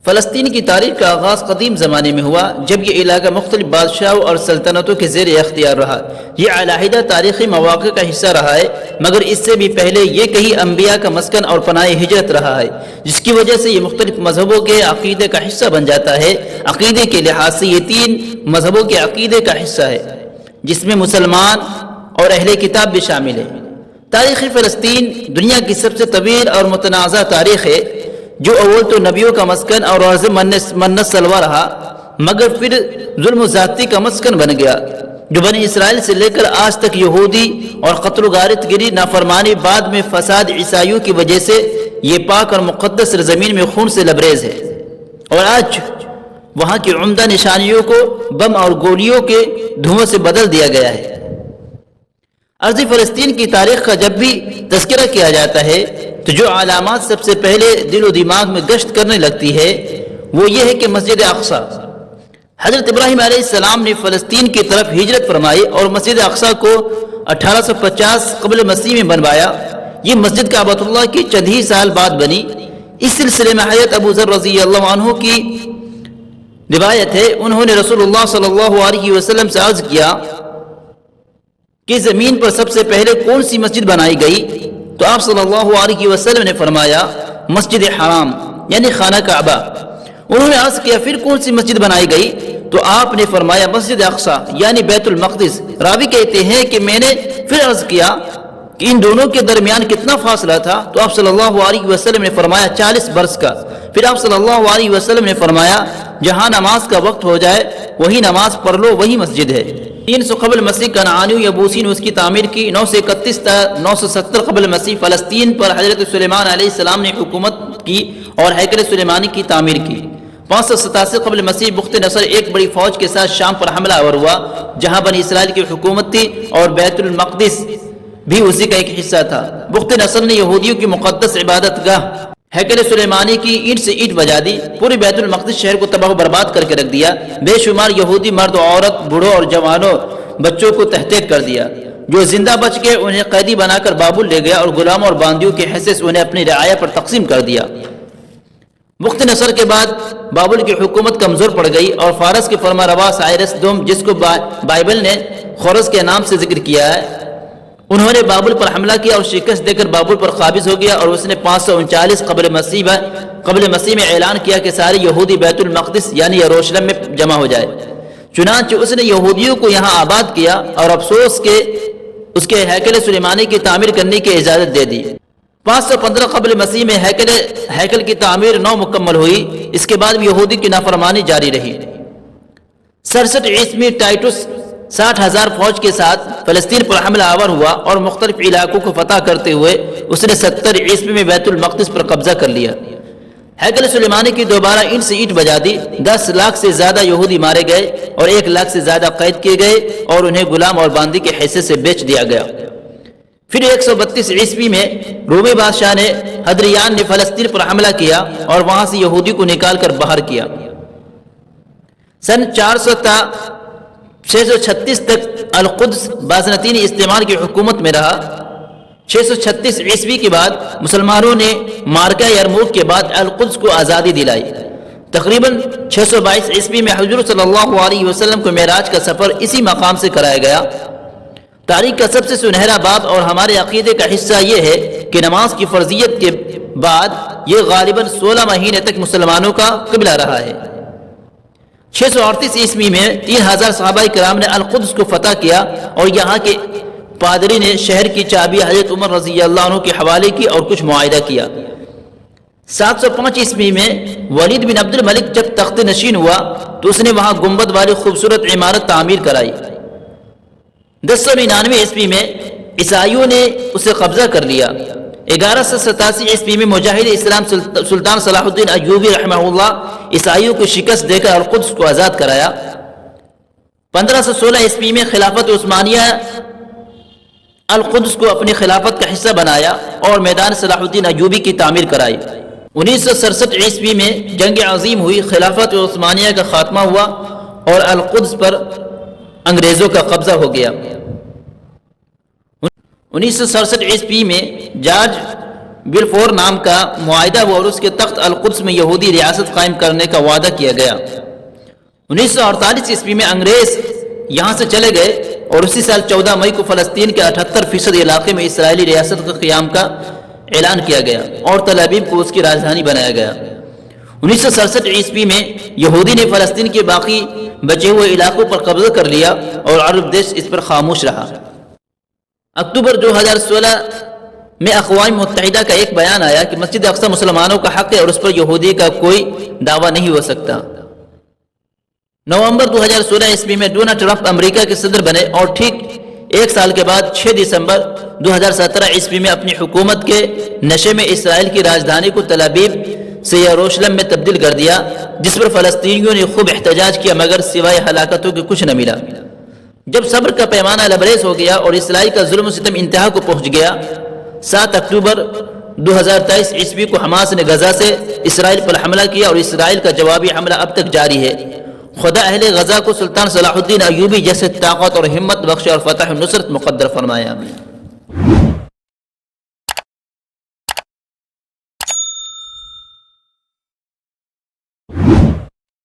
فلسطین کی تاریخ کا آغاز قدیم زمانے میں ہوا جب یہ علاقہ مختلف بادشاہوں اور سلطنتوں کے زیر اختیار رہا۔ یہ علیحدہ تاریخی مواقع کا حصہ رہا ہے، مگر اس سے بھی پہلے یہ کئی انبیاء کا مسکن اور پناہ ہجرت رہا ہے، جس کی وجہ سے یہ مختلف مذہبوں کے عقیدے کا حصہ بن جاتا ہے۔ عقیدے کے لحاظ سے یہ 3 مذہبوں کے عقیدے کا حصہ ہے، جس میں مسلمان اور اہل کتاب بھی شامل ہیں۔ تاریخ فلسطین دنیا کی سب سے طویل اور متنازع تاریخ ہے، جو اول تو نبیوں کا مسکن اور عرض منت سلوا رہا، مگر پھر ظلم و زیادتی کا مسکن بن گیا، جو بنی اسرائیل سے لے کر آج تک یہودی اور قتل و غارت گری، نافرمانی، بعد میں فساد عیسائیوں کی وجہ سے یہ پاک اور مقدس سرزمین میں خون سے لبریز ہے، اور آج وہاں کی عمدہ نشانیوں کو بم اور گولیوں کے دھوؤں سے بدل دیا گیا ہے۔ ارض فلسطین کی تاریخ کا جب بھی تذکرہ کیا جاتا ہے تو جو علامات سب سے پہلے دل و دماغ میں گشت کرنے لگتی ہے وہ یہ ہے کہ مسجد اقصی، حضرت ابراہیم علیہ السلام نے فلسطین کی طرف ہجرت فرمائی اور مسجد اقصی کو 1850 قبل مسیح میں بنوایا۔ یہ مسجد کعبۃ اللہ کی چند ہی سال بعد بنی۔ اس سلسلے میں حضرت ابو ذر رضی اللہ عنہ کی روایت ہے، انہوں نے رسول اللہ صلی اللہ علیہ وسلم سے عرض کیا کہ زمین پر سب سے پہلے کون سی مسجد بنائی گئی؟ تو آپ صلی اللہ علیہ وسلم نے فرمایا مسجد حرام یعنی خانہ کعبہ۔ انہوں نے عرض کیا پھر کون سی مسجد بنائی گئی؟ تو آپ نے فرمایا مسجد اقصی یعنی بیت المقدس۔ راوی کہتے ہیں کہ میں نے پھر عرض کیا کہ ان دونوں کے درمیان کتنا فاصلہ تھا؟ تو آپ صلی اللہ علیہ وسلم نے فرمایا 40 برس کا۔ پھر آپ صلی اللہ علیہ وسلم نے فرمایا جہاں نماز کا وقت ہو جائے وہی نماز پڑھ لو، وہی مسجد ہے۔ 300 قبل مسیح کنعانیوں یا بوسی نے اس کی تعمیر کی۔ 931 تا 970 قبل مسیح فلسطین پر حضرت سلیمان علیہ السلام نے حکومت کی اور ہیکل سلیمانی کی تعمیر کی۔ 587 قبل مسیح بخت نصر ایک بڑی فوج کے ساتھ شام پر حملہ آور ہوا، جہاں بنی اسرائیل کی حکومت تھی اور بیت المقدس بھی اسی کا ایک حصہ تھا۔ بخت نصر نے یہودیوں کی مقدس عبادت گاہ ہیکل سلیمانی کی اینٹ سے اینٹ بجا دی، پورے بیت المقدس شہر کو تباہ و برباد کر کے رکھ دیا۔ بے شمار یہودی مرد و عورت، بوڑھوں اور جوانوں، بچوں کو تحقیق کر دیا۔ جو زندہ بچ گئے انہیں قیدی بنا کر بابل لے گیا اور غلاموں اور باندیوں کے حیثیت سے انہیں اپنی رعایا پر تقسیم کر دیا۔ بخت نصر کے بعد بابل کی حکومت کمزور پڑ گئی اور فارس کے فرما روا سائرس دوم، جس کو بائبل نے خورس کے نام سے ذکر کیا ہے، انہوں نے بابل پر حملہ کیا اور شکست دے کر بابل پر قابض ہو گیا، اور اس نے 539 قبل مسیح میں اعلان کیا کہ سارے یہودی بیت المقدس یعنی یروشلم میں جمع ہو جائے۔ چنانچہ اس نے یہودیوں کو یہاں آباد کیا اور افسوس کے اس کے ہیکل سلیمانی کی تعمیر کرنے کی اجازت دے دی۔ 515 قبل مسیح میں ہیکل کی تعمیر 9 مکمل ہوئی۔ اس کے بعد بھی یہودی کی نافرمانی جاری رہی۔ 67 عیسوی ٹائٹس 60,000 فوج کے ساتھ فلسطین پر حملہ آور ہوا اور مختلف علاقوں کو فتح کرتے ہوئے اس نے 70 عیسوی میں بیت المقدس پر قبضہ کر لیا۔ ہیکل سلیمانی کی دوبارہ اینٹ سے اینٹ بجا دی۔ 10 لاکھ سے زیادہ یہودی مارے گئے اور 1 لاکھ سے زیادہ قید کیے گئے اور انہیں غلام اور باندی کے حیثیت سے بیچ دیا گیا۔ پھر 132 عیسوی میں رومی بادشاہ نے حدریان نے فلسطین پر حملہ کیا اور وہاں سے یہودی کو نکال کر باہر کیا۔ سن 400 تا 636 تک القدس بازنطینی استعمال کی حکومت میں رہا۔ 636 عیسوی کے بعد مسلمانوں نے مارکہ یرموک کے بعد القدس کو آزادی دلائی۔ تقریباً 622 عیسوی میں حضور صلی اللہ علیہ وسلم کو معراج کا سفر اسی مقام سے کرایا گیا۔ تاریخ کا سب سے سنہرا باب اور ہمارے عقیدے کا حصہ یہ ہے کہ نماز کی فرضیت کے بعد یہ غالباً 16 مہینے تک مسلمانوں کا قبلہ رہا ہے۔ 638 عیسوی میں 3000 صحابہ کرام نے القدس کو فتح کیا اور یہاں کے پادری نے شہر کی چابی حضرت عمر رضی اللہ عنہ کے حوالے کی اور کچھ معاہدہ کیا۔ 705 عیسوی میں ولید بن عبد الملک جب تخت نشین ہوا تو اس نے وہاں گنبد والی خوبصورت عمارت تعمیر کرائی۔ 1099 عیسوی میں عیسائیوں نے اسے قبضہ کر لیا۔ 1187 عیسوی میں مجاہد اسلام سلطان صلاح الدین ایوبی رحمہ اللہ عیسائیوں کو شکست دے کر القدس کو آزاد کرایا۔ 1516 عیسوی میں خلافت عثمانیہ القدس کو اپنی خلافت کا حصہ بنایا اور میدان صلاح الدین ایوبی کی تعمیر کرائی۔ 1967 عیسوی میں جنگ عظیم ہوئی، خلافت عثمانیہ کا خاتمہ ہوا اور القدس پر انگریزوں کا قبضہ ہو گیا۔ 1967 عیسوی میں جارج بلفور نام کا معاہدہ ہوا اور اس کے تخت القدس میں یہودی ریاست قائم کرنے کا وعدہ کیا گیا۔ 1948 عیسوی میں انگریز یہاں سے چلے گئے اور اسی سال 14 مئی کو فلسطین کے 78% علاقے میں اسرائیلی ریاست کے قیام کا اعلان کیا گیا اور تل ابیب کو اس کی راجدھانی بنایا گیا۔ 1967 عیسوی میں یہودی نے فلسطین کے باقی بچے ہوئے علاقوں پر قبضہ کر لیا اور عرب دیش اس پر خاموش رہا۔ اکتوبر 2016 میں اقوام متحدہ کا ایک بیان آیا کہ مسجد اقصی مسلمانوں کا حق ہے اور اس پر یہودی کا کوئی دعویٰ نہیں ہو سکتا۔ نومبر 2016 عیسوی میں ڈونلڈ ٹرمپ امریکہ کے صدر بنے اور ٹھیک ایک سال کے بعد 6 دسمبر 2017 عیسوی میں اپنی حکومت کے نشے میں اسرائیل کی راجدھانی کو تل ابیب سے یروشلم میں تبدیل کر دیا، جس پر فلسطینیوں نے خوب احتجاج کیا مگر سوائے ہلاکتوں کے کچھ نہ ملا۔ جب صبر کا پیمانہ لبریز ہو گیا اور اسرائیل کا ظلم و ستم انتہا کو پہنچ گیا، 7 اکتوبر 2023 عیسوی کو حماس نے غزہ سے اسرائیل پر حملہ کیا اور اسرائیل کا جوابی حملہ اب تک جاری ہے۔ خدا اہل غزہ کو سلطان صلاح الدین ایوبی جیسے طاقت اور ہمت بخشے اور فتح و نصرت مقدر فرمائے، آمین۔